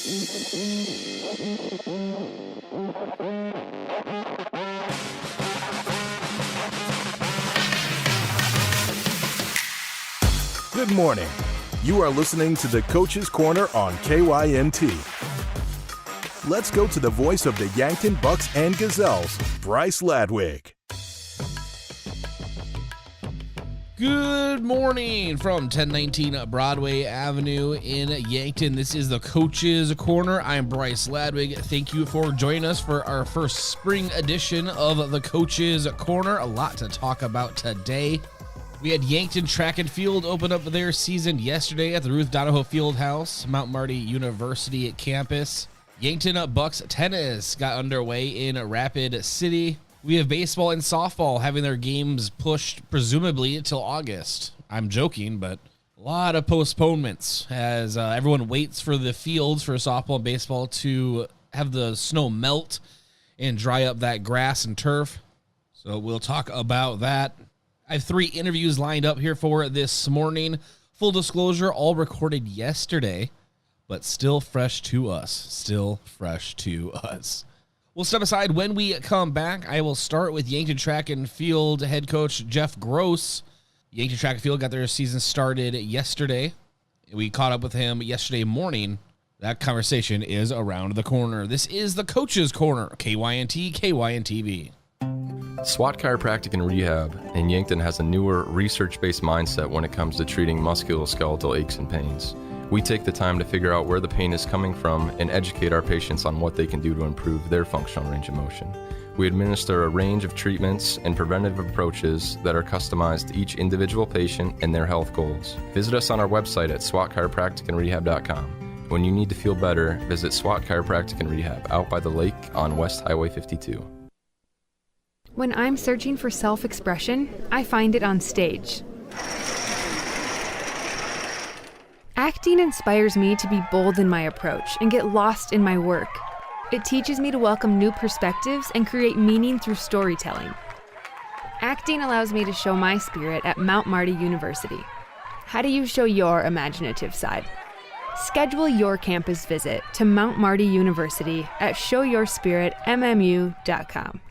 Good morning. You are listening to the Coach's Corner on KYNT. Let's go to the voice of the Yankton Bucks and Gazelles, Bryce Ladwig. Good morning from 1019 Broadway Avenue in Yankton. This is the Coach's Corner. I'm Bryce Ladwig. Thank you for joining us for our first spring edition of the Coach's Corner. A lot to talk about today. We had Yankton Track and Field open up their season yesterday at the Ruth Donahoe Fieldhouse, Mount Marty University campus. Yankton Bucks tennis got underway in Rapid City. We have baseball and softball having their games pushed presumably until August. I'm joking, but a lot of postponements as everyone waits for the fields for softball and baseball to have the snow melt and dry up that grass and turf. So we'll talk about that. I have 3 interviews lined up here for this morning. Full disclosure, all recorded yesterday, but still fresh to us. We'll step aside. When we come back, I will start with Yankton Track and Field head coach Jeff Gross. Yankton Track and Field got their season started yesterday. We caught up with him yesterday morning. That conversation is around the corner. This is the Coach's Corner, KYNT, KYNTV. SWAT Chiropractic and Rehab in Yankton has a newer, research-based mindset when it comes to treating musculoskeletal aches and pains. We take the time to figure out where the pain is coming from and educate our patients on what they can do to improve their functional range of motion. We administer a range of treatments and preventive approaches that are customized to each individual patient and their health goals. Visit us on our website at swatchiropracticandrehab.com. When you need to feel better, visit SWAT Chiropractic and Rehab out by the lake on West Highway 52. When I'm searching for self-expression, I find it on stage. Acting inspires me to be bold in my approach and get lost in my work. It teaches me to welcome new perspectives and create meaning through storytelling. Acting allows me to show my spirit at Mount Marty University. How do you show your imaginative side? Schedule your campus visit to Mount Marty University at showyourspiritmmu.com.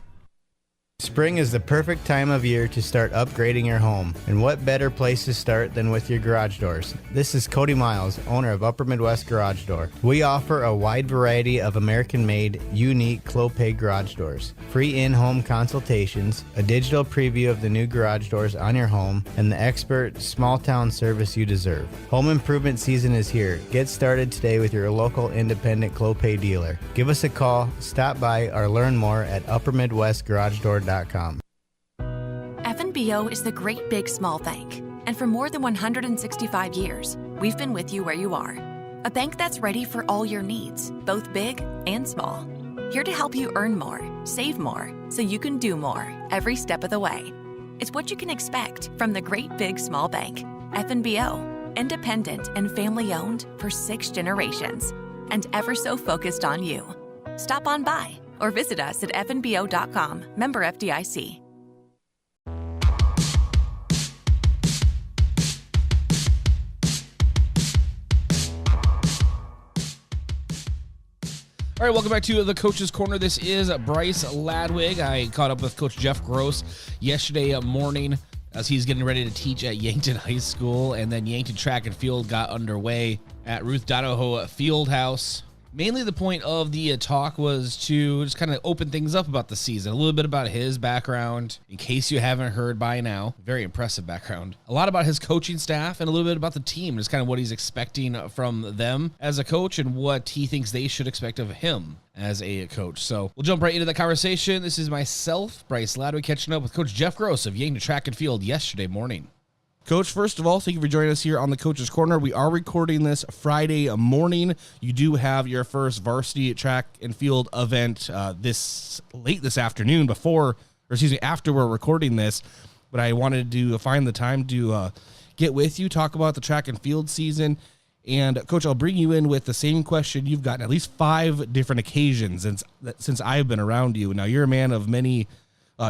Spring is the perfect time of year to start upgrading your home. And what better place to start than with your garage doors? This is Cody Miles, owner of Upper Midwest Garage Door. We offer a wide variety of American-made, unique Clopay garage doors, free in-home consultations, a digital preview of the new garage doors on your home, and the expert small-town service you deserve. Home improvement season is here. Get started today with your local independent Clopay dealer. Give us a call, stop by, or learn more at uppermidwestgaragedoor.com. FNBO is the great big small bank, and for more than 165 years, we've been with you where you are. A bank that's ready for all your needs, both big and small. Here to help you earn more, save more, so you can do more every step of the way. It's what you can expect from the great big small bank. FNBO, independent and family-owned for 6 generations, and ever so focused on you. Stop on by or visit us at fnbo.com, member FDIC. All right, welcome back to the Coach's Corner. This is Bryce Ladwig. I caught up with Coach Jeff Gross yesterday morning as he's getting ready to teach at Yankton High School, and then Yankton Track and Field got underway at Ruth Donahoe Fieldhouse. Mainly the point of the talk was to just kind of open things up about the season, a little bit about his background, in case you haven't heard by now. Very impressive background. A lot about his coaching staff and a little bit about the team, just kind of what he's expecting from them as a coach and what he thinks they should expect of him as a coach. So we'll jump right into the conversation. This is myself, Bryce Ladwig, catching up with Coach Jeff Gross of Yankton Track and Field yesterday morning. Coach, first of all, thank you for joining us here on the Coach's Corner. We are recording this Friday morning. You do have your first varsity track and field event this afternoon after we're recording this. But I wanted to find the time to get with you, talk about the track and field season. And Coach, I'll bring you in with the same question you've gotten at least 5 different occasions since I've been around you. Now, you're a man of many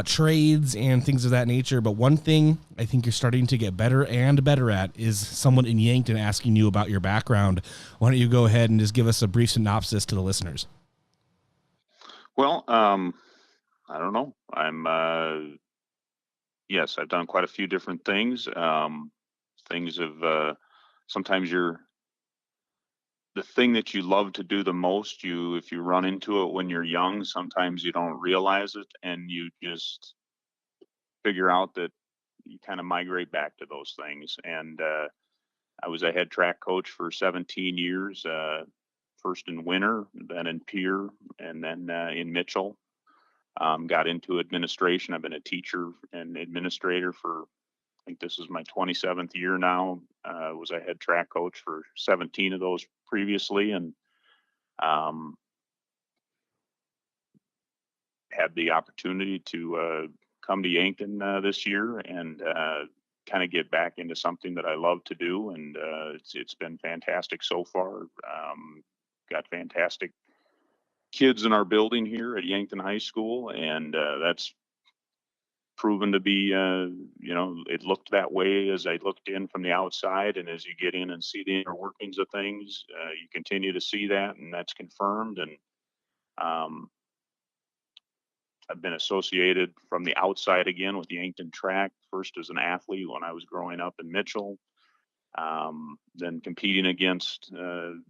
trades and things of that nature. But one thing I think you're starting to get better and better at is someone in Yankton asking you about your background. Why don't you go ahead and just give us a brief synopsis to the listeners? Well, I don't know. Yes, I've done quite a few different things. Things of sometimes the thing that you love to do the most, if you run into it when you're young, sometimes you don't realize it and you just figure out that you kind of migrate back to those things. And I was a head track coach for 17 years, first in Winter, then in Pierre, and then in Mitchell. Got into administration. I've been a teacher and administrator for, I think this is my 27th year now. Was a head track coach for 17 of those previously, and had the opportunity to come to Yankton this year and kind of get back into something that I love to do. And it's been fantastic so far. Got fantastic kids in our building here at Yankton High School, and that's proven to be, it looked that way as I looked in from the outside, and as you get in and see the inner workings of things, you continue to see that, and that's confirmed. And I've been associated from the outside again with Yankton track, first as an athlete when I was growing up in Mitchell, then competing against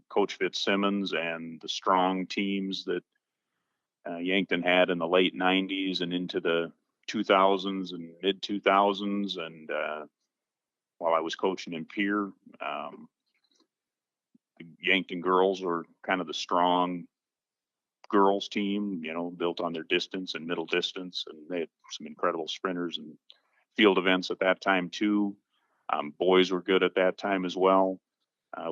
Coach Fitzsimmons and the strong teams that Yankton had in the late 90s and into the 2000s and mid 2000s. And while I was coaching in Pierre, the Yankton girls were kind of the strong girls team, built on their distance and middle distance. And they had some incredible sprinters and field events at that time too. Boys were good at that time as well.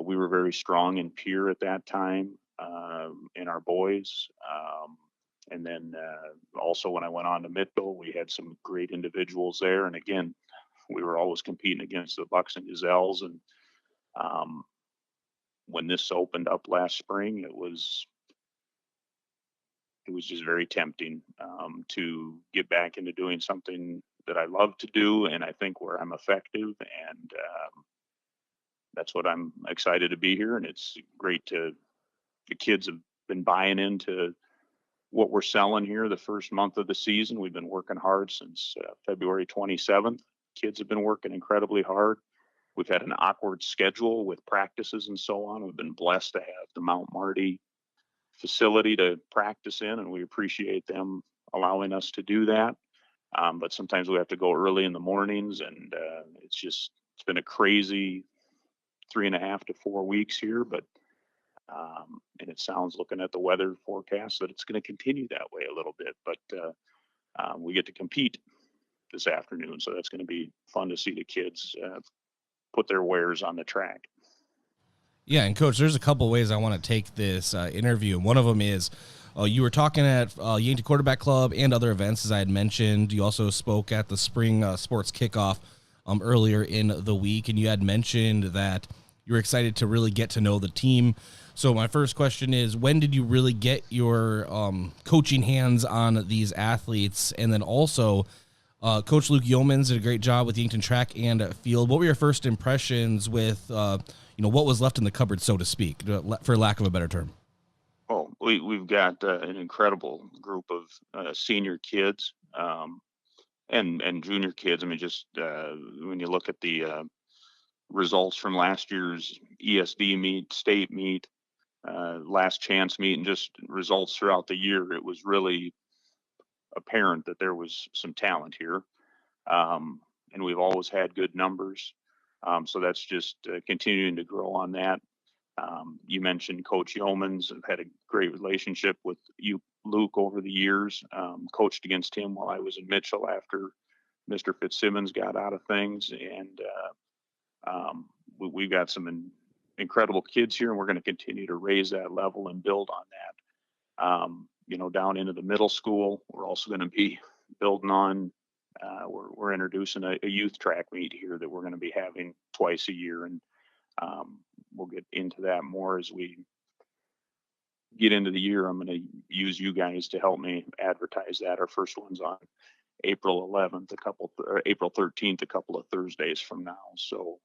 We were very strong in Pierre at that time in our boys. And then also when I went on to Mitchell, we had some great individuals there. And again, we were always competing against the Bucks and Gazelles. And when this opened up last spring, it was just very tempting to get back into doing something that I love to do, and I think where I'm effective. And that's what I'm excited to be here. And it's great the kids have been buying into what we're selling here the first month of the season. We've been working hard since February 27th. Kids have been working incredibly hard. We've had an awkward schedule with practices and so on. We've been blessed to have the Mount Marty facility to practice in, and we appreciate them allowing us to do that. But sometimes we have to go early in the mornings, and it's been a crazy 3.5 to 4 weeks here. But and it sounds, looking at the weather forecast, that it's going to continue that way a little bit. But we get to compete this afternoon, so that's going to be fun to see the kids put their wares on the track. Yeah, and Coach, there's a couple ways I want to take this interview. One of them is you were talking at Yankton Quarterback Club and other events, as I had mentioned. You also spoke at the spring sports kickoff earlier in the week, and you had mentioned that you were excited to really get to know the team. So my first question is, when did you really get your coaching hands on these athletes? And then also, Coach Luke Yeomans did a great job with Yankton track and field. What were your first impressions with, what was left in the cupboard, so to speak, for lack of a better term? Oh, we've got an incredible group of senior kids and junior kids. I mean, just when you look at the results from last year's ESD meet, state meet, last chance meet, and just results throughout the year, it was really apparent that there was some talent here. And we've always had good numbers. So that's just continuing to grow on that. You mentioned Coach Yeomans. I've had a great relationship with you, Luke, over the years. Coached against him while I was in Mitchell after Mr. Fitzsimmons got out of things. And we've got some incredible kids here, and we're going to continue to raise that level and build on that. Down into the middle school, we're also going to be building on. We're introducing a youth track meet here that we're going to be having twice a year, and we'll get into that more as we get into the year. I'm going to use you guys to help me advertise that. Our first one's on April 11th, or April 13th, a couple of Thursdays from now. So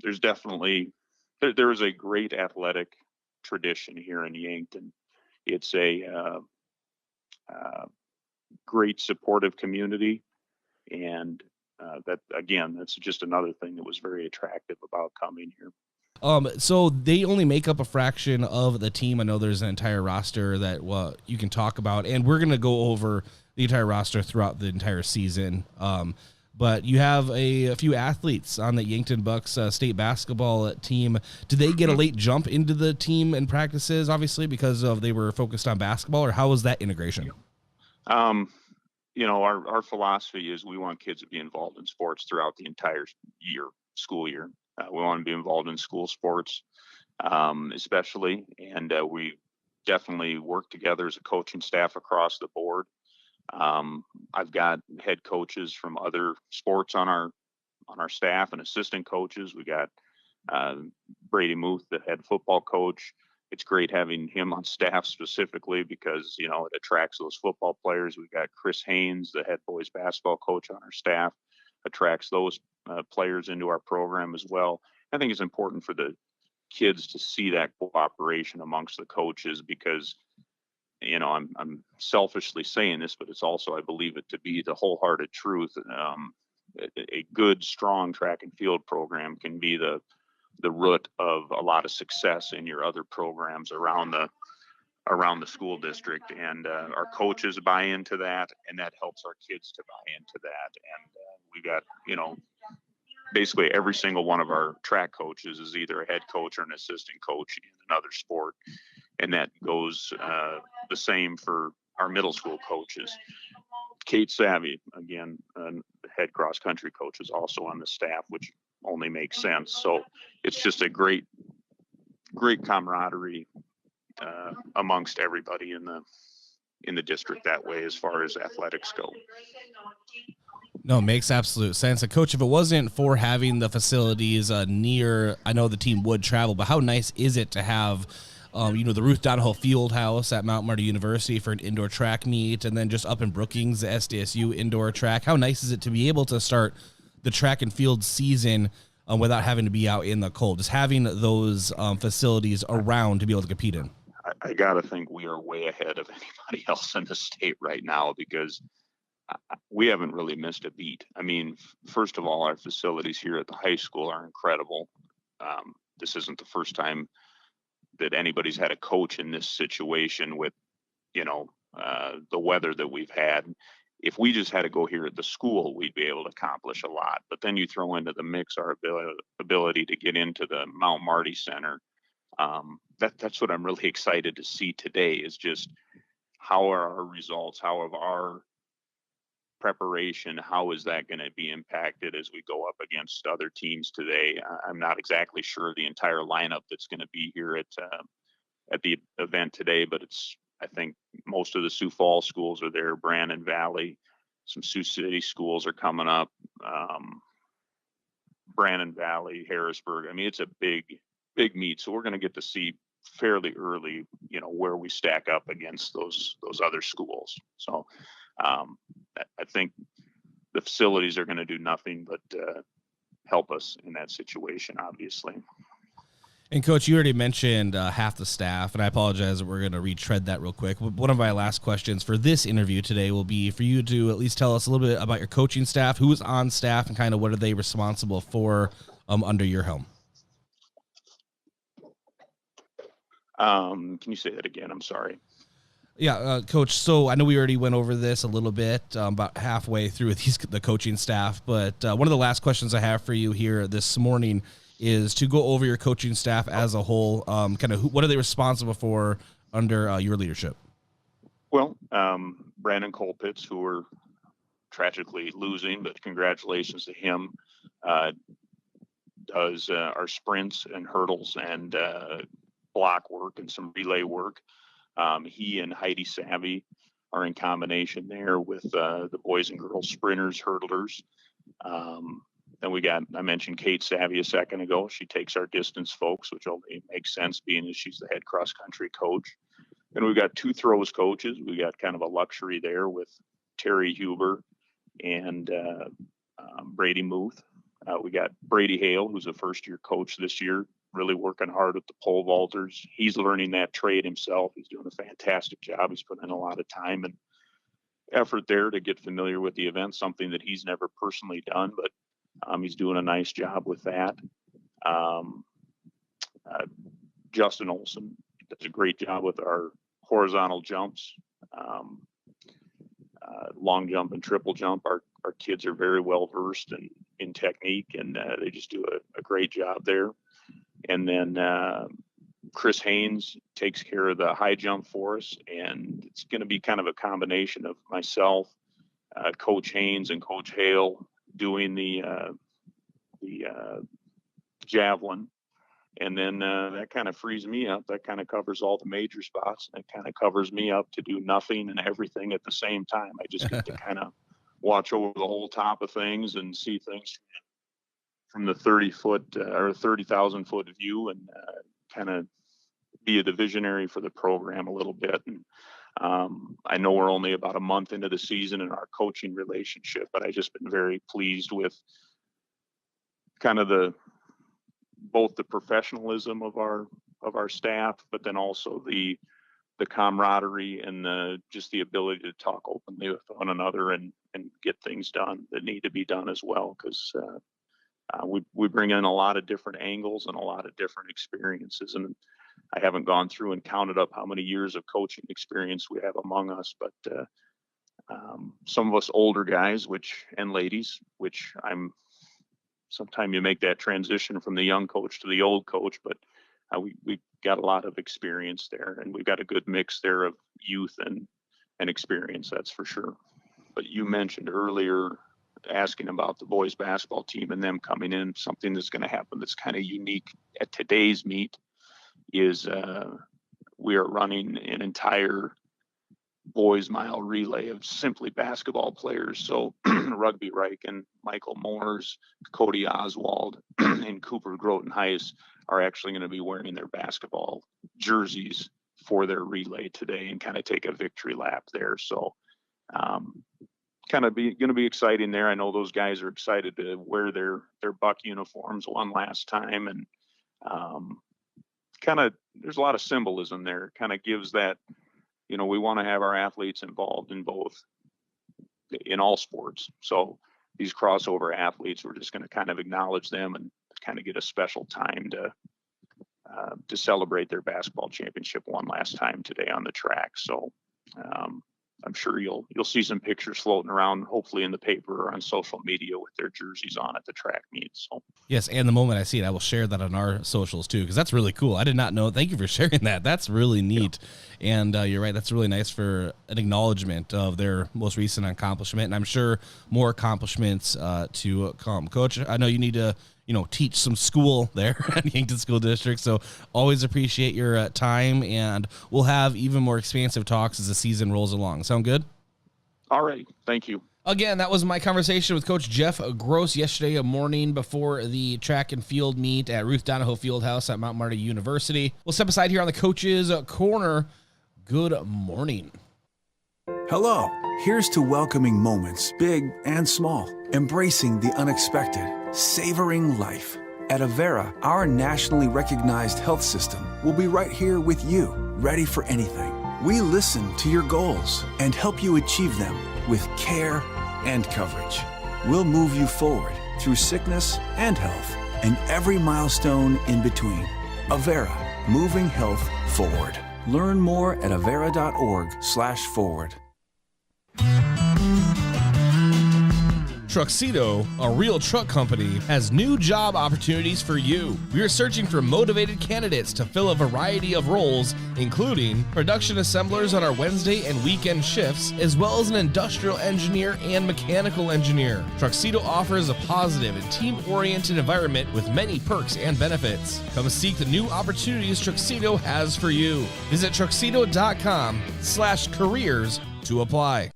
there's definitely there is a great athletic tradition here in Yankton. It's a great supportive community, and that's just another thing that was very attractive about coming here. So they only make up a fraction of the team. I know there's an entire roster that you can talk about, and we're going to go over the entire roster throughout the entire season. But you have a few athletes on the Yankton Bucks state basketball team. Did they get a late jump into the team and practices, obviously, because they were focused on basketball, or how was that integration? Our philosophy is we want kids to be involved in sports throughout the entire school year. We want to be involved in school sports, especially, and we definitely work together as a coaching staff across the board. I've got head coaches from other sports on our staff and assistant coaches. We got Brady Muth, the head football coach. It's great having him on staff specifically because, it attracts those football players. We've got Chris Haynes, the head boys basketball coach on our staff, attracts those players into our program as well. I think it's important for the kids to see that cooperation amongst the coaches because, I'm selfishly saying this, but it's also, I believe it to be the wholehearted truth. A good, strong track and field program can be the root of a lot of success in your other programs around the school district, and our coaches buy into that, and that helps our kids to buy into that. And we got basically every single one of our track coaches is either a head coach or an assistant coach in another sport, and that goes the same for our middle school coaches. Kate Savvy, again, head cross country coach, is also on the staff, which only makes sense. So it's just a great camaraderie amongst everybody in the district that way as far as athletics go. No, it makes absolute sense. And Coach, if it wasn't for having the facilities near, I know the team would travel, but how nice is it to have the Ruth Donahoe Fieldhouse at Mount Marty University for an indoor track meet, and then just up in Brookings, the SDSU indoor track? How nice is it to be able to start the track and field season without having to be out in the cold, just having those facilities around to be able to compete in? I got to think we are way ahead of anybody else in the state right now because we haven't really missed a beat. I mean, first of all, our facilities here at the high school are incredible. This isn't the first time that anybody's had a coach in this situation with, the weather that we've had. If we just had to go here at the school, we'd be able to accomplish a lot. But then you throw into the mix our ability to get into the Mount Marty Center. That's what I'm really excited to see today is just how are our results, how have our preparation, how is that going to be impacted as we go up against other teams today? I'm not exactly sure the entire lineup that's going to be here at the event today, but I think most of the Sioux Falls schools are there, Brandon Valley, some Sioux City schools are coming up, Brandon Valley, Harrisburg. I mean, it's a big meet, so we're going to get to see fairly early, where we stack up against those other schools. So I think the facilities are going to do nothing but help us in that situation, obviously. And Coach, you already mentioned half the staff, and I apologize that we're going to retread that real quick. One of my last questions for this interview today will be for you to at least tell us a little bit about your coaching staff, who is on staff, and kind of what are they responsible for under your helm. Can you say that again? I'm sorry. Yeah, Coach, so I know we already went over this a little bit about halfway through the coaching staff, but one of the last questions I have for you here this morning is to go over your coaching staff as a whole. What are they responsible for under your leadership? Well, Brandon Colpitz, who we're tragically losing, but congratulations to him, does our sprints and hurdles and block work and some relay work. He and Heidi Savvy are in combination there with the boys and girls sprinters, hurdlers. Then I mentioned Kate Savvy a second ago. She takes our distance folks, which only makes sense being as she's the head cross country coach. Then we've got two throws coaches. We got kind of a luxury there with Terry Huber and Brady Muth. We got Brady Hale, who's a first-year coach this year, really working hard with the pole vaulters. He's learning that trade himself. He's doing a fantastic job. He's put in a lot of time and effort there to get familiar with the event, something that he's never personally done, but he's doing a nice job with that. Justin Olson does a great job with our horizontal jumps, long jump and triple jump. Our kids are very well versed in technique, and they just do a great job there. And then Chris Haynes takes care of the high jump for us, and it's going to be kind of a combination of myself, Coach Haynes, and Coach Hale doing the javelin. And then that kind of frees me up. That kind of covers all the major spots. And it kind of covers me up to do nothing and everything at the same time. I just get to kind of watch over the whole top of things and see things from the 30-foot or 30,000-foot view, and kind of be the visionary for the program a little bit. And I know we're only about a month into the season in our coaching relationship, but I've just been very pleased with kind of both the professionalism of our staff, but then also the camaraderie and just the ability to talk openly with one another and get things done that need to be done as well. Because we bring in a lot of different angles and a lot of different experiences. And I haven't gone through and counted up how many years of coaching experience we have among us, but some of us older guys, and ladies, which sometimes you make that transition from the young coach to the old coach, but we got a lot of experience there, and we've got a good mix there of youth and experience, that's for sure. But you mentioned earlier asking about the boys basketball team and them coming in. Something that's going to happen that's kind of unique at today's meet is we are running an entire boys mile relay of simply basketball players. So Rugby Riken, Michael Moores, Cody Oswald, and Cooper Groton Heiss are actually going to be wearing their basketball jerseys for their relay today and kind of take a victory lap there. So kind of going to be exciting there. I know those guys are excited to wear their Buck uniforms one last time, and kind of there's a lot of symbolism there. Kind of gives that, we want to have our athletes involved in all sports. So these crossover athletes, we're just going to kind of acknowledge them and kind of get a special time to celebrate their basketball championship one last time today on the track. So I'm sure you'll see some pictures floating around, hopefully in the paper or on social media with their jerseys on at the track meets. So yes, and the moment I see it, I will share that on our socials too, because that's really cool. I did not know. Thank you for sharing that. That's really neat. Yeah. And you're right, that's really nice for an acknowledgement of their most recent accomplishment, and I'm sure more accomplishments to come. Coach, I know you need to teach some school there at Yankton School District. So always appreciate your time, and we'll have even more expansive talks as the season rolls along. Sound good? All right. Thank you. Again, that was my conversation with Coach Jeff Gross yesterday morning before the track and field meet at Ruth Donahoe Fieldhouse at Mount Marty University. We'll step aside here on the Coach's Corner. Good morning. Hello. Here's to welcoming moments, big and small, embracing the unexpected, savoring life. At Avera, our nationally recognized health system will be right here with you, ready for anything. We listen to your goals and help you achieve them with care and coverage. We'll move you forward through sickness and health and every milestone in between. Avera, moving health forward. Learn more at avera.org/forward. Truxedo, a real truck company, has new job opportunities for you. We are searching for motivated candidates to fill a variety of roles, including production assemblers on our Wednesday and weekend shifts, as well as an industrial engineer and mechanical engineer. Truxedo offers a positive and team-oriented environment with many perks and benefits. Come seek the new opportunities Truxedo has for you. Visit truxedo.com/careers to apply.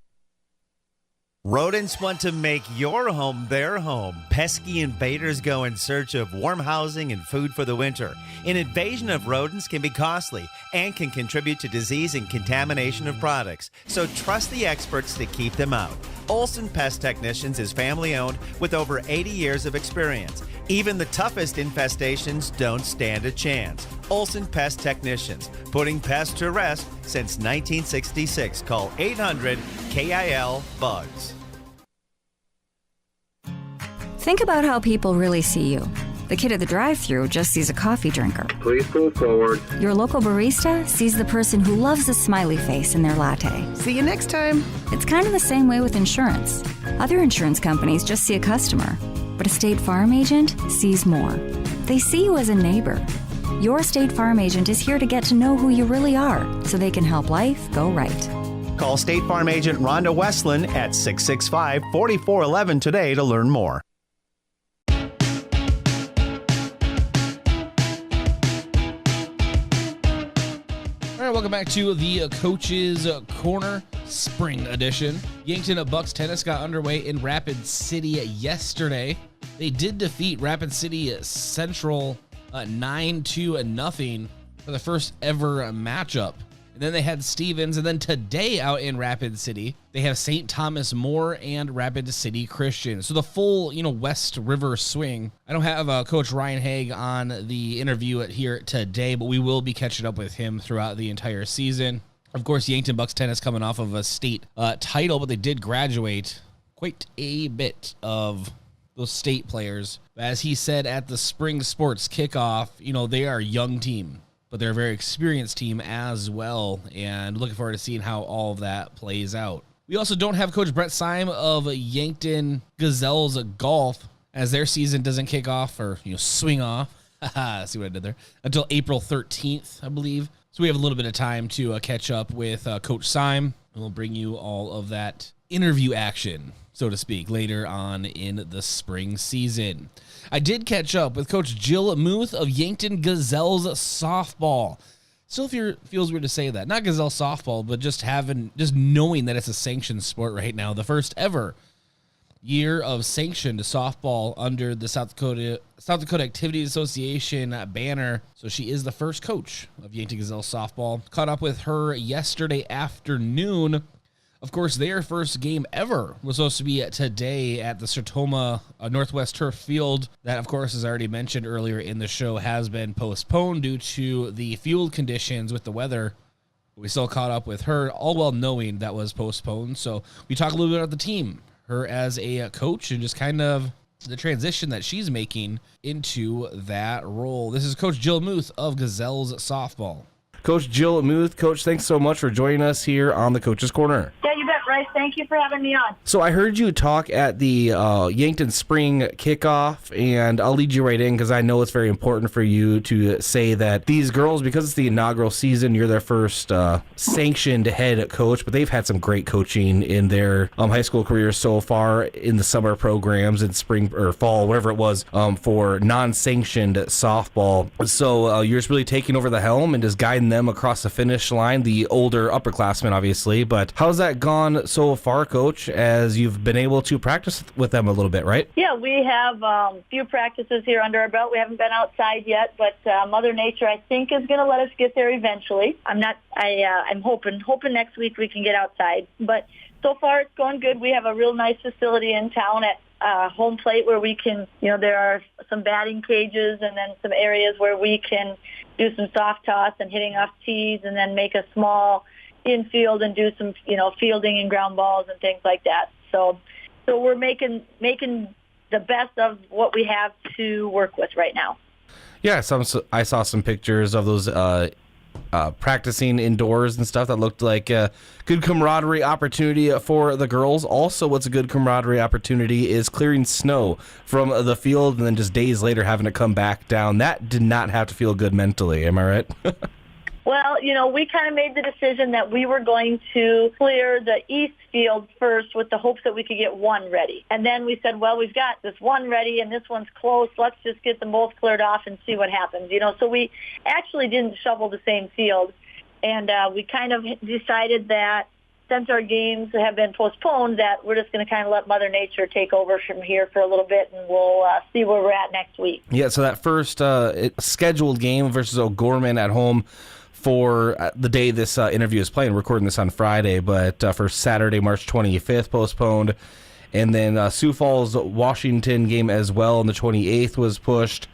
Rodents want to make your home their home. Pesky invaders go in search of warm housing and food for the winter. An invasion of rodents can be costly and can contribute to disease and contamination of products. So trust the experts to keep them out. Olson Pest Technicians is family-owned with over 80 years of experience. Even the toughest infestations don't stand a chance. Olson Pest Technicians, putting pests to rest since 1966. Call 800-KIL-BUGS. Think about how people really see you. The kid at the drive-thru just sees a coffee drinker. Please move forward. Your local barista sees the person who loves a smiley face in their latte. See you next time. It's kind of the same way with insurance. Other insurance companies just see a customer, but a State Farm agent sees more. They see you as a neighbor. Your State Farm agent is here to get to know who you really are, so they can help life go right. Call State Farm agent Rhonda Westland at 665-4411 today to learn more. All right, welcome back to the Coaches Corner Spring Edition. Yankton Bucks tennis got underway in Rapid City yesterday. They did defeat Rapid City Central 9-0 for the first ever matchup. And then they had Stevens, and then today out in Rapid City, they have St. Thomas More and Rapid City Christian. So the full, West River swing. I don't have Coach Ryan Haig on the interview here today, but we will be catching up with him throughout the entire season. Of course, Yankton Bucks tennis coming off of a state title, but they did graduate quite a bit of those state players. As he said at the spring sports kickoff, they are a young team, but they're a very experienced team as well, and looking forward to seeing how all of that plays out. We also don't have Coach Brett Syme of Yankton Gazelles Golf, as their season doesn't kick off or swing off. See what I did there? Until April 13th, I believe. So we have a little bit of time to catch up with Coach Syme, and we'll bring you all of that interview action, so to speak, later on in the spring season. I did catch up with Coach Jill Muth of Yankton Gazelles Softball. Still feels weird to say that. Not Gazelle Softball, but just knowing that it's a sanctioned sport right now. The first ever year of sanctioned softball under the South Dakota Activities Association banner. So she is the first coach of Yankton Gazelles Softball. Caught up with her yesterday afternoon. Of course, their first game ever was supposed to be today at the Sertoma Northwest Turf Field. That, of course, as I already mentioned earlier in the show, has been postponed due to the field conditions with the weather. We still caught up with her, all well knowing that was postponed. So we talk a little bit about the team, her as a coach, and just kind of the transition that she's making into that role. This is Coach Jill Muth of Gazelles Softball. Coach Jill Muth. Coach, thanks so much for joining us here on the Coach's Corner. Yeah, you bet, Bryce. Thank you for having me on. So I heard you talk at the Yankton Spring kickoff, and I'll lead you right in because I know it's very important for you to say that these girls, because it's the inaugural season, you're their first sanctioned head coach, but they've had some great coaching in their high school careers so far in the summer programs in spring or fall, whatever it was, for non-sanctioned softball. So you're just really taking over the helm and just guiding them across the finish line, the older upperclassmen, obviously. But how's that gone so far, Coach, as you've been able to practice with them a little bit, right? Yeah, we have a few practices here under our belt. We haven't been outside yet, but Mother Nature, I think, is going to let us get there eventually. I'm hoping next week we can get outside. But so far it's going good. We have a real nice facility in town at home plate where we can, there are some batting cages and then some areas where we can do some soft toss and hitting off tees and then make a small infield and do some, fielding and ground balls and things like that. So we're making the best of what we have to work with right now. Yeah, I saw some pictures of those practicing indoors and stuff that looked like a good camaraderie opportunity for the girls. Also, what's a good camaraderie opportunity is clearing snow from the field and then just days later having to come back down. That did not have to feel good mentally. Am I right? Well, we kind of made the decision that we were going to clear the east field first with the hopes that we could get one ready. And then we said, well, we've got this one ready and this one's close. Let's just get them both cleared off and see what happens. So we actually didn't shovel the same field. And we kind of decided that since our games have been postponed, that we're just going to kind of let Mother Nature take over from here for a little bit, and we'll see where we're at next week. Yeah, so that first scheduled game versus O'Gorman at home, for the day this interview is playing. We're recording this on Friday, but for Saturday, March 25th, postponed. And then Sioux Falls, Washington game as well on the 28th was pushed.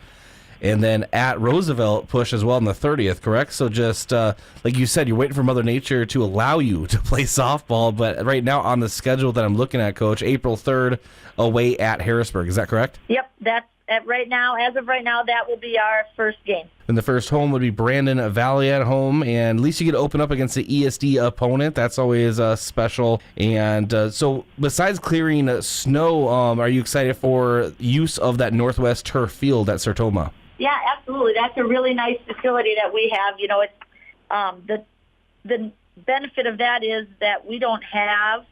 And then at Roosevelt push as well on the 30th, correct? So just like you said, you're waiting for Mother Nature to allow you to play softball. But right now on the schedule that I'm looking at, Coach, April 3rd away at Harrisburg. Is that correct? Yep, that's right now. As of right now, that will be our first game. And the first home would be Brandon Valley at home, and at least you get to open up against the ESD opponent. That's always special. And so besides clearing snow, are you excited for use of that Northwest turf field at Sertoma? Yeah, absolutely. That's a really nice facility that we have. You know, it's the benefit of that is that we don't have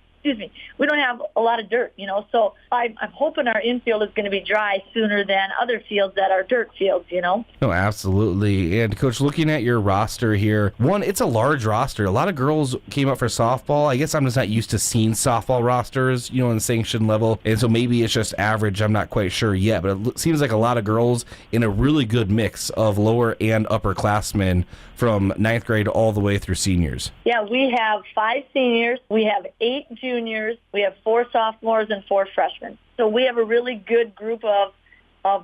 a lot of dirt, you know, so I'm hoping our infield is going to be dry sooner than other fields that are dirt fields, you know. No, absolutely. And Coach, looking at your roster here, one, it's a large roster. A lot of girls came up for softball. I guess I'm just not used to seeing softball rosters, you know, in the sanction level. And so maybe it's just average. I'm not quite sure yet, but it seems like a lot of girls in a really good mix of lower and upperclassmen from 9th grade all the way through seniors. Yeah, we have 5 seniors, we have 8 juniors, we have 4 sophomores and 4 freshmen. So we have a really good group of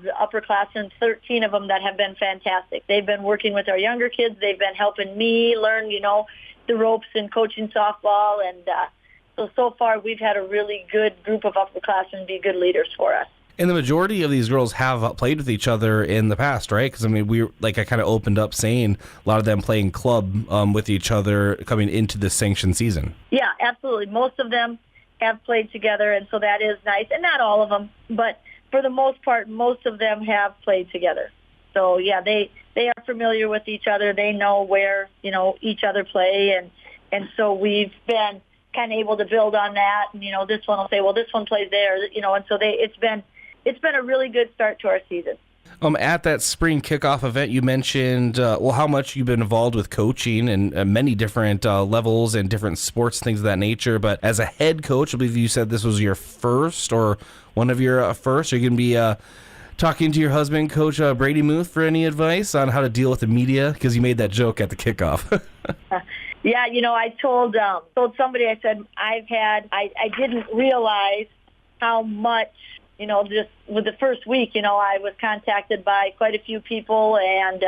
the upperclassmen, 13 of them that have been fantastic. They've been working with our younger kids. They've been helping me learn, you know, the ropes in coaching softball. And so far we've had a really good group of upperclassmen be good leaders for us. And the majority of these girls have played with each other in the past, right? Because, I mean, I kind of opened up saying a lot of them playing club with each other coming into this sanctioned season. Yeah, absolutely. Most of them have played together, and so that is nice. And not all of them, but for the most part, most of them have played together. So, yeah, they are familiar with each other. They know where, you know, each other play, and so we've been kind of able to build on that. And, you know, this one will say, well, this one plays there, you know, and so it's been a really good start to our season. At that spring kickoff event, you mentioned how much you've been involved with coaching and many different levels and different sports, things of that nature. But as a head coach, I believe you said this was your first or one of your first. Are you going to be talking to your husband, Coach Brady Muth, for any advice on how to deal with the media? Because you made that joke at the kickoff. Yeah, you know, I told somebody, I said, I didn't realize how much, you know, just with the first week, you know, I was contacted by quite a few people, and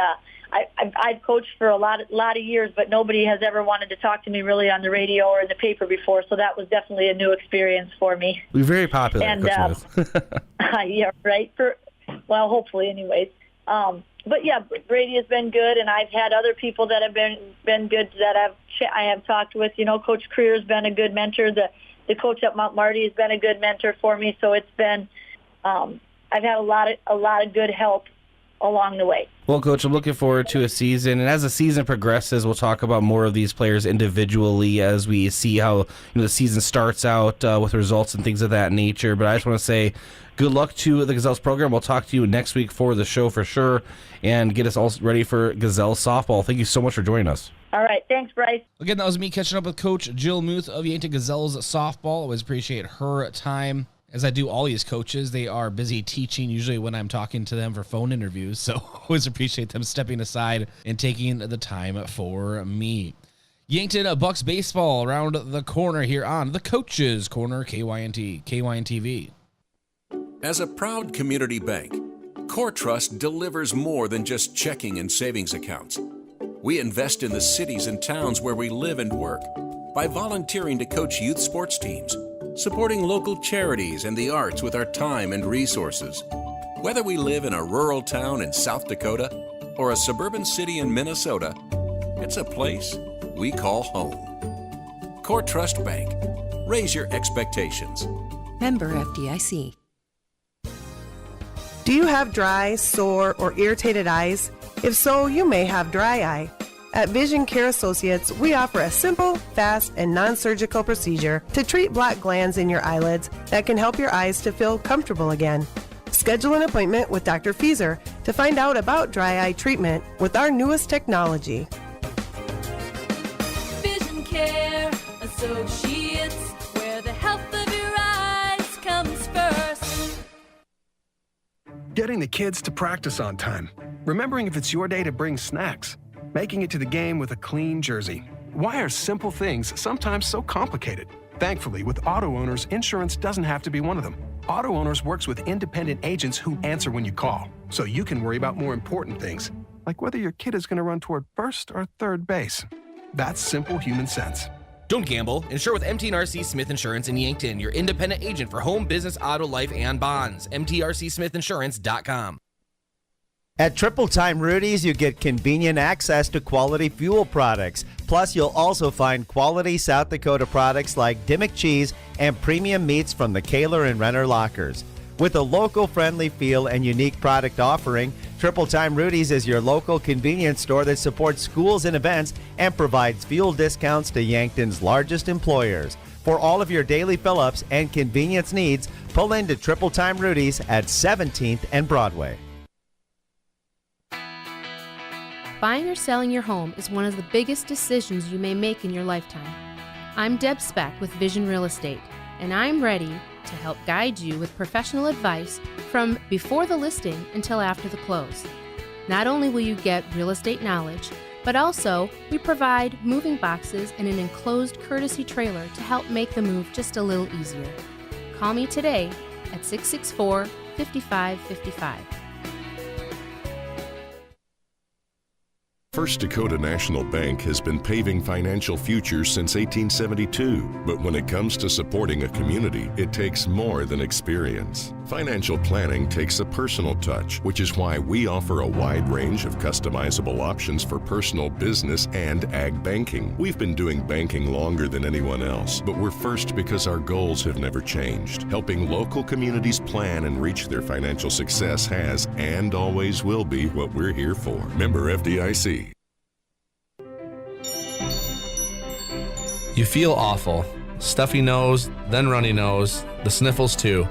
I've coached for a lot of years, but nobody has ever wanted to talk to me really on the radio or in the paper before, so that was definitely a new experience for me. We're very popular, and, Coach yeah, right. Hopefully, anyways. But yeah, Brady has been good, and I've had other people that have been good that I have talked with. You know, Coach Creer has been a good mentor. The coach at Mount Marty has been a good mentor for me. So it's been, I've had a lot of good help along the way. Well, Coach, I'm looking forward to a season, and as the season progresses, we'll talk about more of these players individually as we see how the season starts out with results and things of that nature. But I just want to say good luck to the Gazelles program. We'll talk to you next week for the show for sure, and get us all ready for Gazelles softball. Thank you so much for joining us. All right. Thanks, Bryce. Again, that was me catching up with Coach Jill Muth of Yankton Gazelles softball. Always appreciate her time. As I do all these coaches, they are busy teaching usually when I'm talking to them for phone interviews. So always appreciate them stepping aside and taking the time for me. Yankton Bucks baseball around the corner here on the Coaches Corner, KYNT-TV. As a proud community bank, Core Trust delivers more than just checking and savings accounts. We invest in the cities and towns where we live and work by volunteering to coach youth sports teams, supporting local charities and the arts with our time and resources. Whether we live in a rural town in South Dakota or a suburban city in Minnesota, it's a place we call home. Core Trust Bank. Raise your expectations. Member FDIC. Do you have dry, sore, or irritated eyes? If so, you may have dry eye. At Vision Care Associates, we offer a simple, fast, and non-surgical procedure to treat black glands in your eyelids that can help your eyes to feel comfortable again. Schedule an appointment with Dr. Fieser to find out about dry eye treatment with our newest technology. Vision Care Associates, where the health of your eyes comes first. Getting the kids to practice on time. Remembering if it's your day to bring snacks. making it to the game with a clean jersey. Why are simple things sometimes so complicated? Thankfully, with Auto Owners, insurance doesn't have to be one of them. Auto Owners works with independent agents who answer when you call, so you can worry about more important things, like whether your kid is going to run toward first or third base. That's simple human sense. Don't gamble. Insure with MT&RC Smith Insurance in Yankton, your independent agent for home, business, auto, life, and bonds. MTRCSmithInsurance.com. At Triple Time Rudy's, you get convenient access to quality fuel products. Plus, you'll also find quality South Dakota products like Dimmock cheese and premium meats from the Kaler and Renner lockers. With a local-friendly feel and unique product offering, Triple Time Rudy's is your local convenience store that supports schools and events and provides fuel discounts to Yankton's largest employers. For all of your daily fill-ups and convenience needs, pull into Triple Time Rudy's at 17th and Broadway. Buying or selling your home is one of the biggest decisions you may make in your lifetime. I'm Deb Speck with Vision Real Estate, and I'm ready to help guide you with professional advice from before the listing until after the close. Not only will you get real estate knowledge, but also we provide moving boxes and an enclosed courtesy trailer to help make the move just a little easier. Call me today at 664-5555. First Dakota National Bank has been paving financial futures since 1872. But when it comes to supporting a community, it takes more than experience. Financial planning takes a personal touch, which is why we offer a wide range of customizable options for personal, business, and ag banking. We've been doing banking longer than anyone else, but we're first because our goals have never changed. Helping local communities plan and reach their financial success has and always will be what we're here for. Member FDIC. You feel awful. Stuffy nose, then runny nose, the sniffles too.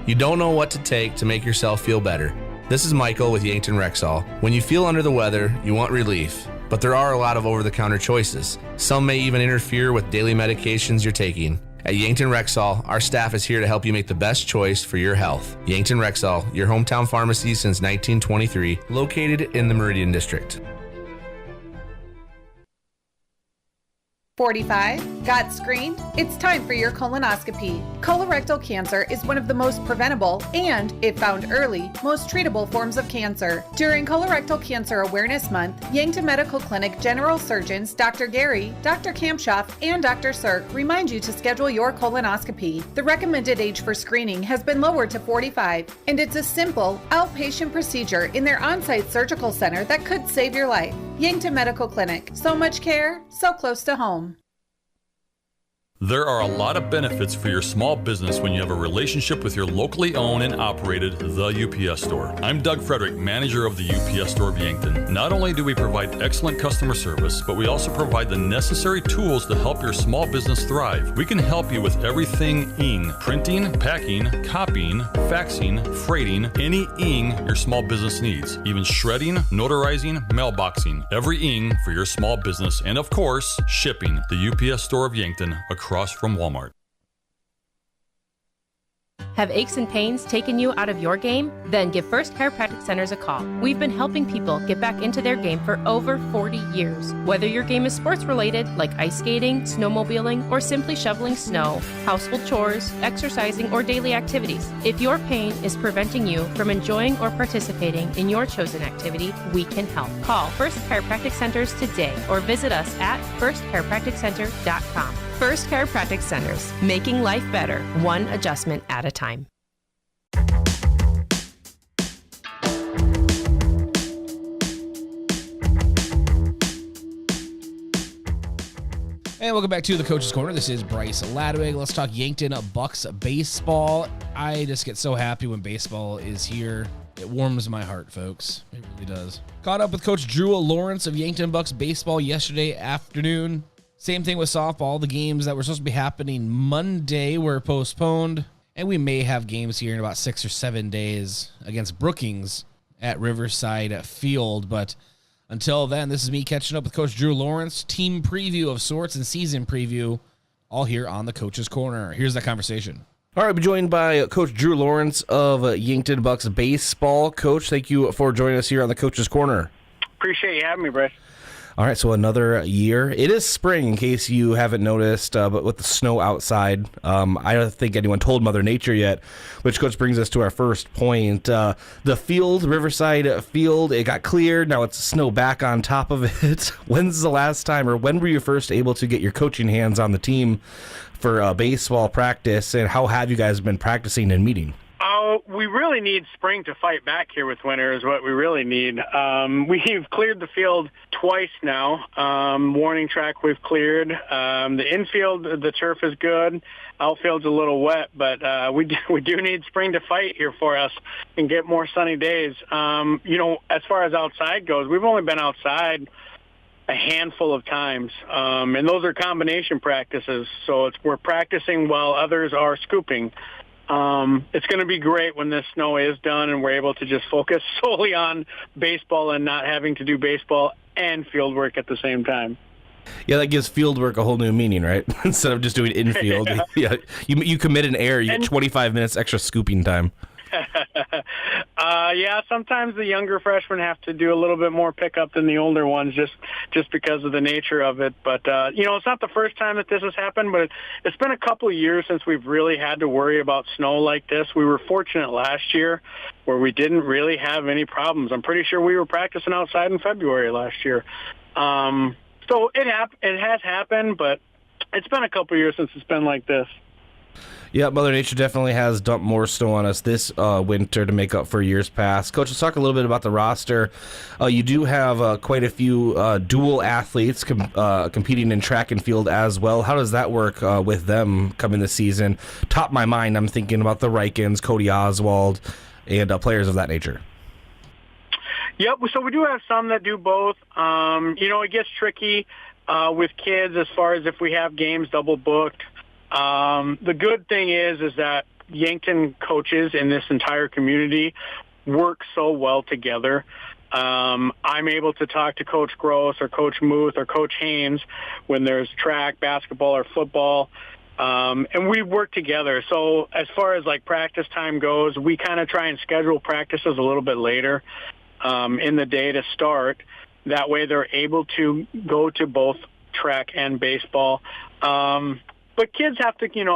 You don't know what to take to make yourself feel better. This is Michael with Yankton Rexall. When you feel under the weather, you want relief, but there are a lot of over-the-counter choices. Some may even interfere with daily medications you're taking. At Yankton Rexall, our staff is here to help you make the best choice for your health. Yankton Rexall, your hometown pharmacy since 1923, located in the Meridian District. 45? Got screened? It's time for your colonoscopy. Colorectal cancer is one of the most preventable and, if found early, most treatable forms of cancer. During Colorectal Cancer Awareness Month, Yankton Medical Clinic General Surgeons Dr. Gary, Dr. Kampshoff, and Dr. Sirk remind you to schedule your colonoscopy. The recommended age for screening has been lowered to 45, and it's a simple, outpatient procedure in their on-site surgical center that could save your life. Yankton Medical Clinic. So much care, so close to home. There are a lot of benefits for your small business when you have a relationship with your locally owned and operated The UPS Store. I'm Doug Frederick, manager of the UPS Store of Yankton. Not only do we provide excellent customer service, but we also provide the necessary tools to help your small business thrive. We can help you with everything ing, printing, packing, copying, faxing, freighting, any ing your small business needs, even shredding, notarizing, mailboxing, every ing for your small business, and of course, shipping. The UPS Store of Yankton, across from Walmart. Have aches and pains taken you out of your game? Then give First Chiropractic Centers a call. We've been helping people get back into their game for over 40 years. Whether your game is sports related, like ice skating, snowmobiling, or simply shoveling snow, household chores, exercising, or daily activities, if your pain is preventing you from enjoying or participating in your chosen activity, we can help. Call First Chiropractic Centers today or visit us at firstchiropracticcenter.com. First Chiropractic Centers, making life better, one adjustment at a time. And welcome back to the Coach's Corner. This is Bryce Ladwig. Let's talk Yankton Bucks baseball. I just get so happy when baseball is here. It warms my heart, folks. It really does. Caught up with Coach Drew Lawrence of Yankton Bucks baseball yesterday afternoon. Same thing with softball. The games that were supposed to be happening Monday were postponed, and we may have games here in about 6 or 7 days against Brookings at Riverside Field. But until then, this is me catching up with Coach Drew Lawrence, team preview of sorts and season preview, all here on the Coach's Corner. Here's that conversation. All right, we're joined by Coach Drew Lawrence of Yankton Bucks baseball. Coach, thank you for joining us here on the Coach's Corner. Appreciate you having me, Bryce. All right, so another year. It is spring, in case you haven't noticed, but with the snow outside, I don't think anyone told Mother Nature yet, which, Coach, brings us to our first point. The field, Riverside Field, it got cleared. Now it's snow back on top of it. When's the last time, or when were you first able to get your coaching hands on the team for baseball practice, and how have you guys been practicing and meeting? We really need spring to fight back here with winter is what we really need. We've cleared the field twice now. Warning track we've cleared. The infield, the turf is good. Outfield's a little wet, but we do need spring to fight here for us and get more sunny days. As far as outside goes, we've only been outside a handful of times, and those are combination practices. So we're practicing while others are scooping. It's going to be great when this snow is done and we're able to just focus solely on baseball and not having to do baseball and field work at the same time. Yeah, that gives field work a whole new meaning, right? Instead of just doing infield. Yeah, you commit an error, you get 25 minutes extra scooping time. Yeah, sometimes the younger freshmen have to do a little bit more pickup than the older ones just because of the nature of it. But, it's not the first time that this has happened, but it's been a couple of years since we've really had to worry about snow like this. We were fortunate last year where we didn't really have any problems. I'm pretty sure we were practicing outside in February last year. So it has happened, but it's been a couple of years since it's been like this. Yeah, Mother Nature definitely has dumped more snow on us this winter to make up for years past. Coach, let's talk a little bit about the roster. You do have quite a few dual athletes competing in track and field as well. How does that work with them coming this season? Top of my mind, I'm thinking about the Rikens, Cody Oswald, and players of that nature. Yep, so we do have some that do both. It gets tricky with kids as far as if we have games double booked. The good thing is that Yankton coaches in this entire community work so well together. I'm able to talk to Coach Gross or Coach Muth or Coach Haynes when there's track, basketball, or football. And we work together. So as far as like practice time goes, we kind of try and schedule practices a little bit later in the day to start. That way they're able to go to both track and baseball. But kids have to, kind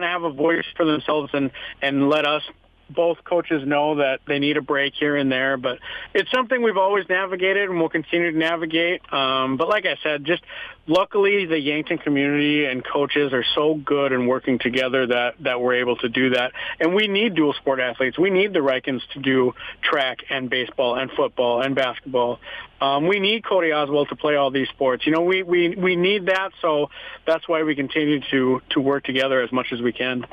of have a voice for themselves and let us, both coaches, know that they need a break here and there. But it's something we've always navigated and we'll continue to navigate. But like I said, just luckily the Yankton community and coaches are so good in working together that we're able to do that. And we need dual sport athletes. We need the Rikens to do track and baseball and football and basketball. We need Cody Oswald to play all these sports. We need that, so that's why we continue to work together as much as we can.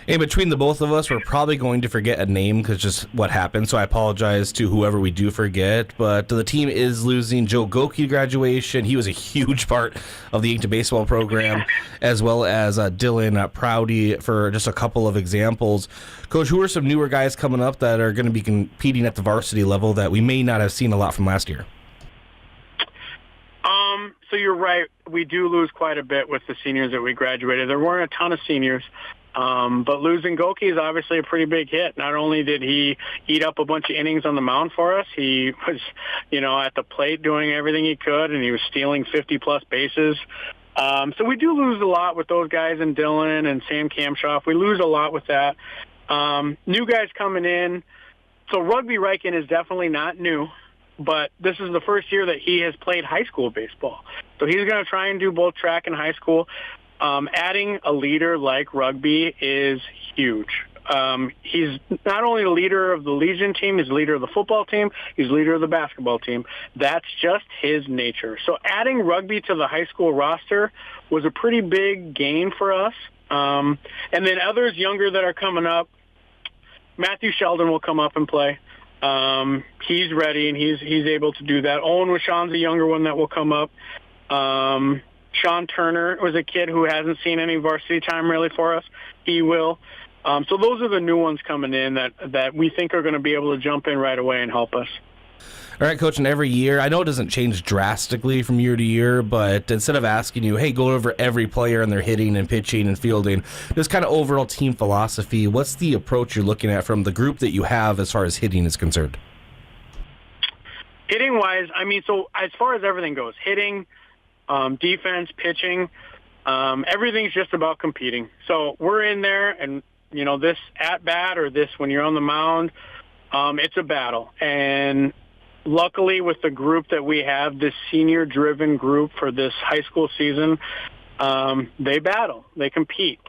And between the both of us, we're probably going to forget a name because just what happened. So I apologize to whoever we do forget. But the team is losing Joe Goki to graduation. He was a huge part of the Yankton baseball program, as well as Dylan Prouty for just a couple of examples. Coach, who are some newer guys coming up that are going to be competing at the varsity level that we may not have seen a lot from last year? So you're right. We do lose quite a bit with the seniors that we graduated. There weren't a ton of seniors. But losing Goki is obviously a pretty big hit. Not only did he eat up a bunch of innings on the mound for us, he was, at the plate doing everything he could, and he was stealing 50-plus bases. So we do lose a lot with those guys and Dylan and Sam Kamshoff. We lose a lot with that. New guys coming in. So Rugby Riken is definitely not new, but this is the first year that he has played high school baseball. So he's going to try and do both track and high school. Adding a leader like Rugby is huge. He's not only the leader of the Legion team, he's the leader of the football team, he's the leader of the basketball team. That's just his nature. So adding Rugby to the high school roster was a pretty big gain for us. And then others younger that are coming up, Matthew Sheldon will come up and play. He's ready and he's able to do that. Owen Wishon's a younger one that will come up. Sean Turner was a kid who hasn't seen any varsity time really for us. He will. So those are the new ones coming in that we think are going to be able to jump in right away and help us. All right, Coach, and every year, I know it doesn't change drastically from year to year, but instead of asking you, hey, go over every player and their hitting and pitching and fielding, this kind of overall team philosophy, what's the approach you're looking at from the group that you have as far as hitting is concerned? Hitting-wise, I mean, so as far as everything goes, hitting, defense, pitching, everything's just about competing. So we're in there, and, you know, this at-bat or this when you're on the mound, it's a battle. And luckily with the group that we have, this senior-driven group for this high school season, they battle. They compete.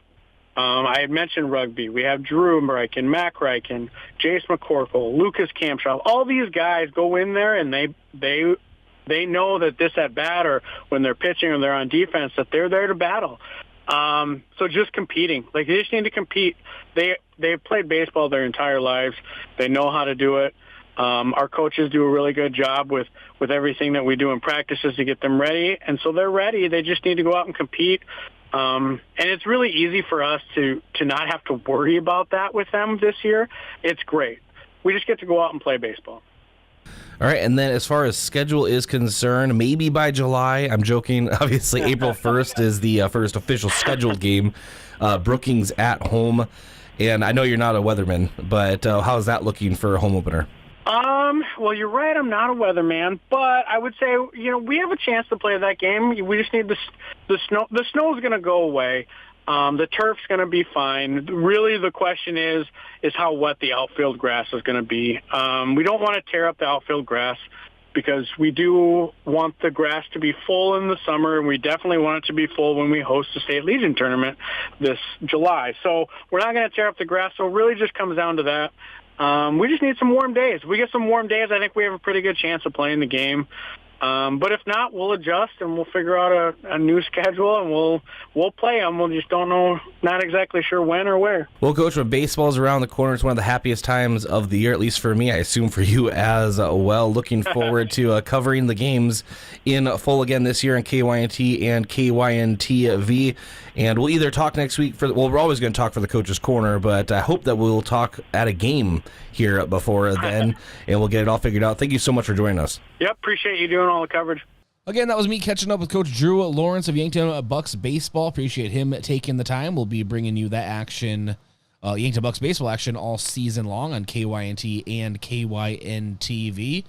I had mentioned rugby. We have Drew Reichen, Mac Reichen, Jace McCorkle, Lucas Campshaw. All these guys go in there, and they know that this at-bat or when they're pitching or they're on defense, that they're there to battle. So just competing. Like, they just need to compete. They've played baseball their entire lives. They know how to do it. Our coaches do a really good job with everything that we do in practices to get them ready. And so they're ready. They just need to go out and compete. And it's really easy for us to not have to worry about that with them this year. It's great. We just get to go out and play baseball. All right, and then as far as schedule is concerned, maybe by July, I'm joking, obviously April 1st is the first official scheduled game, Brookings at home. And I know you're not a weatherman, but how is that looking for a home opener? Well, you're right. I'm not a weatherman, but I would say, you know, we have a chance to play that game. We just need the snow. The snow is going to go away. The turf's going to be fine. Really, the question is how wet the outfield grass is going to be. We don't want to tear up the outfield grass because we do want the grass to be full in the summer, and we definitely want it to be full when we host the State Legion tournament this July. So we're not going to tear up the grass, so it really just comes down to that. We just need some warm days. If we get some warm days, I think we have a pretty good chance of playing the game. But if not, we'll adjust and we'll figure out a new schedule and we'll play them. We just don't know, not exactly sure when or where. Well, Coach, when baseball's around the corner, it's one of the happiest times of the year, at least for me. I assume for you as well. Looking forward to covering the games in full again this year on KYNT and KYNT-V. And we'll either talk next week we're always going to talk for the Coach's Corner, but I hope that we'll talk at a game here before then, and we'll get it all figured out. Thank you so much for joining us. Yep, appreciate you doing all the coverage. Again, that was me catching up with Coach Drew Lawrence of Yankton Bucks Baseball. Appreciate him taking the time. We'll be bringing you that action, Yankton Bucks Baseball action all season long on KYNT and KYNT-V.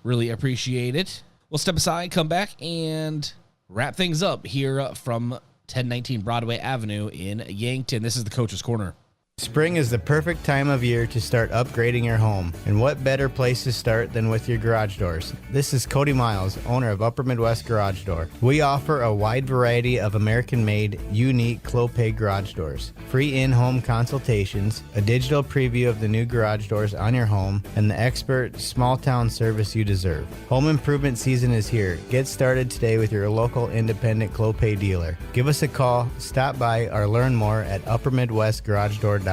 Really appreciate it. We'll step aside, come back, and wrap things up here from 1019 Broadway Avenue in Yankton. This is the Coach's Corner. Spring is the perfect time of year to start upgrading your home. And what better place to start than with your garage doors? This is Cody Miles, owner of Upper Midwest Garage Door. We offer a wide variety of American-made, unique Clopay garage doors, free in-home consultations, a digital preview of the new garage doors on your home, and the expert small-town service you deserve. Home improvement season is here. Get started today with your local independent Clopay dealer. Give us a call, stop by, or learn more at uppermidwestgaragedoor.com.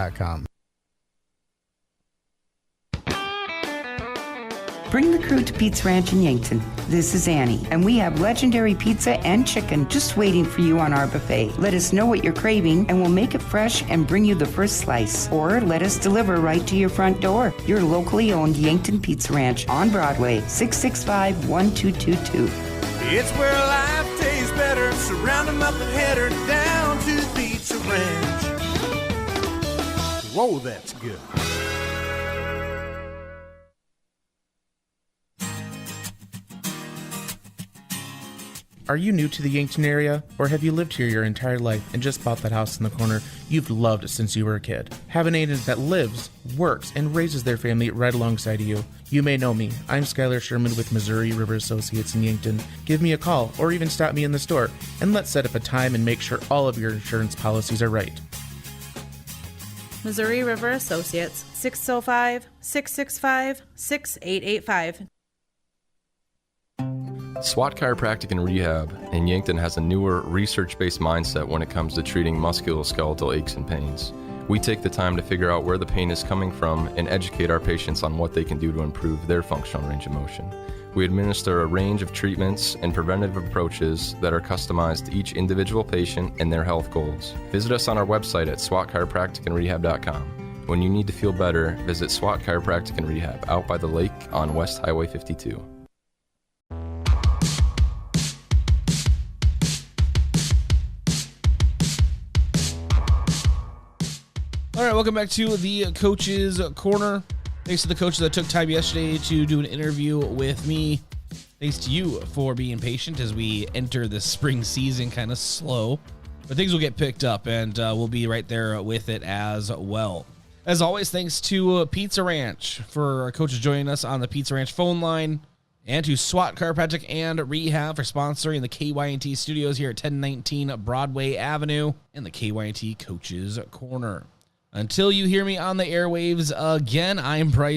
Bring the crew to Pete's Ranch in Yankton. This is Annie, and we have legendary pizza and chicken just waiting for you on our buffet. Let us know what you're craving, and we'll make it fresh and bring you the first slice. Or let us deliver right to your front door. Your locally owned Yankton Pizza Ranch on Broadway, 665-1222. It's where life tastes better. Surround them up and head her down to the Pizza Ranch. Whoa, that's good. Are you new to the Yankton area, or have you lived here your entire life and just bought that house in the corner you've loved since you were a kid? Have an agent that lives, works, and raises their family right alongside of you. You may know me. I'm Skylar Sherman with Missouri River Associates in Yankton. Give me a call or even stop me in the store, and let's set up a time and make sure all of your insurance policies are right. Missouri River Associates, 605-665-6885. SWAT Chiropractic and Rehab in Yankton has a newer, research-based mindset when it comes to treating musculoskeletal aches and pains. We take the time to figure out where the pain is coming from and educate our patients on what they can do to improve their functional range of motion. We administer a range of treatments and preventative approaches that are customized to each individual patient and their health goals. Visit us on our website at swatchiropracticandrehab.com. When you need to feel better, visit SWAT Chiropractic and Rehab out by the lake on West Highway 52. All right, welcome back to the Coach's Corner. Thanks to the coaches that took time yesterday to do an interview with me. Thanks to you for being patient as we enter the spring season kind of slow. But things will get picked up, and we'll be right there with it as well. As always, thanks to Pizza Ranch for our coaches joining us on the Pizza Ranch phone line, and to SWAT Chiropractic and Rehab for sponsoring the KYNT Studios here at 1019 Broadway Avenue and the KYNT Coaches Corner. Until you hear me on the airwaves again, I'm Bryce